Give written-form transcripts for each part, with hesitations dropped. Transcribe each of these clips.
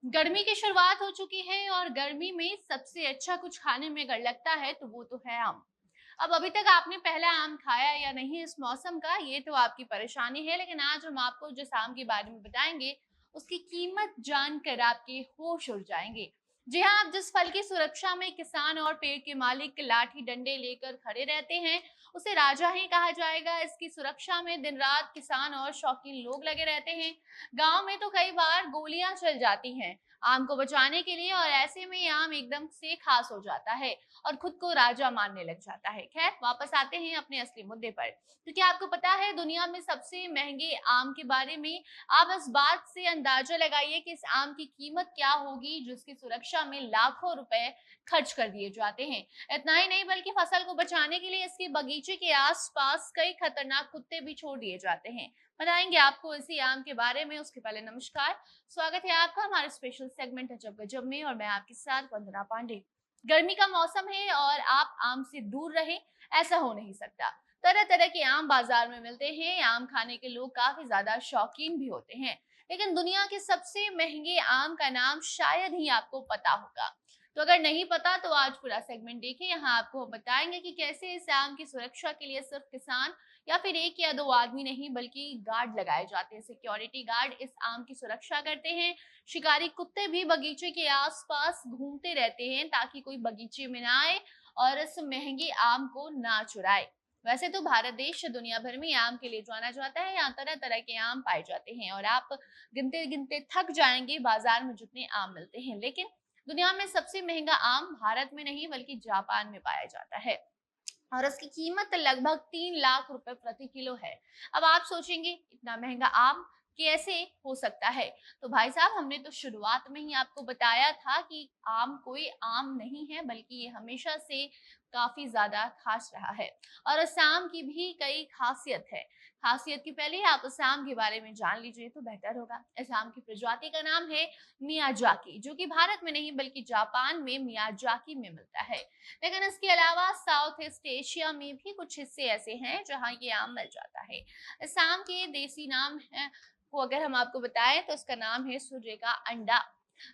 गर्मी की शुरुआत हो चुकी है और गर्मी में सबसे अच्छा कुछ खाने में अगर लगता है तो वो तो है आम। अब अभी तक आपने पहला आम खाया या नहीं इस मौसम का, ये तो आपकी परेशानी है, लेकिन आज हम आपको जिस आम के बारे में बताएंगे उसकी कीमत जानकर आपके होश उड़ जाएंगे। जी हाँ, आप जिस फल की सुरक्षा में किसान और पेड़ के मालिक लाठी डंडे लेकर खड़े रहते हैं उसे राजा ही कहा जाएगा। इसकी सुरक्षा में दिन रात किसान और शौकीन लोग लगे रहते हैं। गांव में तो कई बार गोलियां चल जाती हैं आम को बचाने के लिए, और ऐसे में ये आम एकदम से खास हो जाता है और खुद को राजा मानने लग जाता है। खैर, वापस आते हैं अपने असली मुद्दे पर। तो क्या आपको पता है दुनिया में सबसे महंगे आम के बारे में? आप इस बात से अंदाजा लगाइए कि इस आम की कीमत क्या होगी जिसकी सुरक्षा में लाखों रुपए खर्च कर दिए जाते हैं। इतना ही नहीं, बल्कि फसल को बचाने के लिए इसके बगीचे के आसपास कई खतरनाक कुत्ते भी छोड़ दिए जाते हैं। बताएंगे आपको इसी आम के बारे में। उसके पहले नमस्कार, स्वागत है आपका हमारे स्पेशल सेगमेंट अजब गजब में, और मैं आपके साथ वंदना पांडे। गर्मी का मौसम है और आप आम से दूर रहें, ऐसा हो नहीं सकता। तरह तरह के आम बाजार में मिलते हैं। आम खाने के लोग काफी ज्यादा शौकीन भी होते हैं, लेकिन दुनिया के सबसे महंगे आम का नाम शायद ही आपको पता होगा। तो अगर नहीं पता तो आज पूरा सेगमेंट देखें। यहाँ आपको बताएंगे कि कैसे इस आम की सुरक्षा के लिए सिर्फ किसान या फिर एक या दो आदमी नहीं, बल्कि गार्ड लगाए जाते हैं। सिक्योरिटी गार्ड इस आम की सुरक्षा करते हैं। शिकारी कुत्ते भी बगीचे के आसपास घूमते रहते हैं ताकि कोई बगीचे में ना आए और इस महंगे आम को ना चुराए। वैसे तो भारत देश दुनिया भर में आम के लिए जाना जाता है। यहाँ तरह तरह के आम पाए जाते हैं और आप गिनते गिनते थक जाएंगे बाजार में जितने आम मिलते हैं। लेकिन दुनिया में सबसे महंगा आम भारत में नहीं बल्कि जापान में पाया जाता है और इसकी कीमत लगभग 3 लाख रुपए प्रति किलो है। अब आप सोचेंगे इतना महंगा आम कैसे हो सकता है? तो भाई साहब, हमने तो शुरुआत में ही आपको बताया था कि आम कोई आम नहीं है, बल्कि ये हमेशा से काफी ज्यादा खास रहा है। और इस आम की भी कई खासियत है। खासियत की पहले आप इस आम के बारे में जान लीजिए तो बेहतर होगा। इस आम की प्रजाति का नाम है मियाजाकी, जो कि भारत में नहीं बल्कि जापान में मियाजाकी में मिलता है। लेकिन इसके अलावा साउथ ईस्ट एशिया में भी कुछ हिस्से ऐसे हैं जहां ये आम मिल जाता है। इस आम के देसी नाम है को अगर हम आपको बताएं तो इसका नाम है सूर्य का अंडा।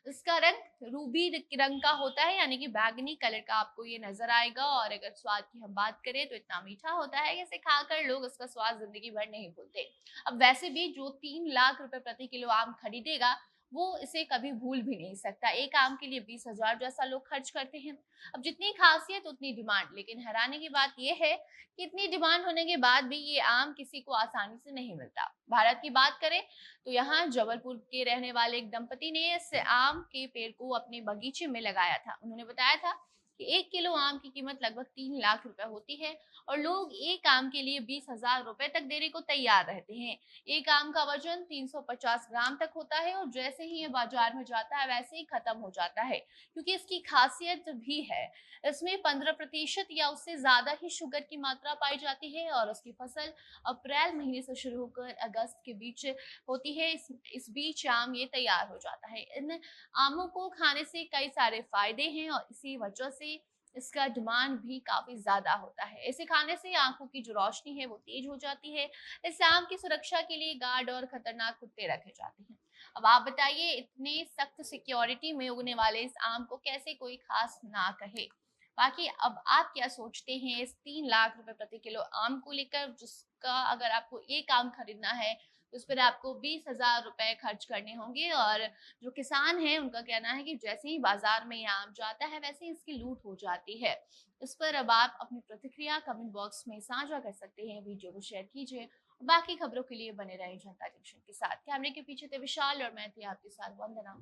इसका रंग रूबी रंग का होता है, यानी कि बैंगनी कलर का आपको ये नजर आएगा। और अगर स्वाद की हम बात करें तो इतना मीठा होता है कि इसे खाकर लोग इसका स्वाद जिंदगी भर नहीं भूलते। अब वैसे भी जो 3 लाख रुपए प्रति किलो आम खरीदेगा वो इसे कभी भूल भी नहीं सकता। एक आम के लिए 20,000 जैसा लोग खर्च करते हैं। अब जितनी खासियत उतनी डिमांड, लेकिन हैरानी की बात यह है कि इतनी डिमांड होने के बाद भी ये आम किसी को आसानी से नहीं मिलता। भारत की बात करें तो यहाँ जबलपुर के रहने वाले एक दंपति ने इस आम के पेड़ को अपने बगीचे में लगाया था। उन्होंने बताया था कि 1 किलो आम की कीमत लगभग 3 लाख रुपए होती है और लोग एक आम के लिए 20,000 रुपए तक देने को तैयार रहते हैं। एक आम का वजन 350 ग्राम तक होता है और जैसे ही ये बाजार में जाता है वैसे ही खत्म हो जाता है, क्योंकि इसकी खासियत भी है। इसमें 15% या उससे ज्यादा ही शुगर की मात्रा पाई जाती है और उसकी फसल अप्रैल महीने से शुरू होकर अगस्त के बीच होती है। इस बीच आम ये तैयार हो जाता है। इन आमों को खाने से कई सारे फायदे हैं और इसी वजह से इसका डिमांड भी काफी ज्यादा होता है। इसे खाने से आंखों की जो रोशनी है वो तेज हो जाती है। इस आम की सुरक्षा के लिए गार्ड और खतरनाक कुत्ते रखे जाते हैं। अब आप बताइए, इतने सख्त सिक्योरिटी में उगने वाले इस आम को कैसे कोई खास ना कहे? बाकी अब आप क्या सोचते हैं इस 3 लाख रुपए प्रति किलो आम को लेकर, जिसका अगर आपको एक आम खरीदना है तो उस पर आपको 20,000 रुपए खर्च करने होंगे। और जो किसान है उनका कहना है कि जैसे ही बाजार में ये आम जाता है वैसे ही इसकी लूट हो जाती है। इस पर अब आप अपनी प्रतिक्रिया कमेंट बॉक्स में साझा कर सकते हैं। वीडियो को शेयर कीजिए और बाकी खबरों के लिए बने रहें जनता जंक्शन के साथ। कैमरे के पीछे थे विशाल और मैं थी आपके साथ वंदना।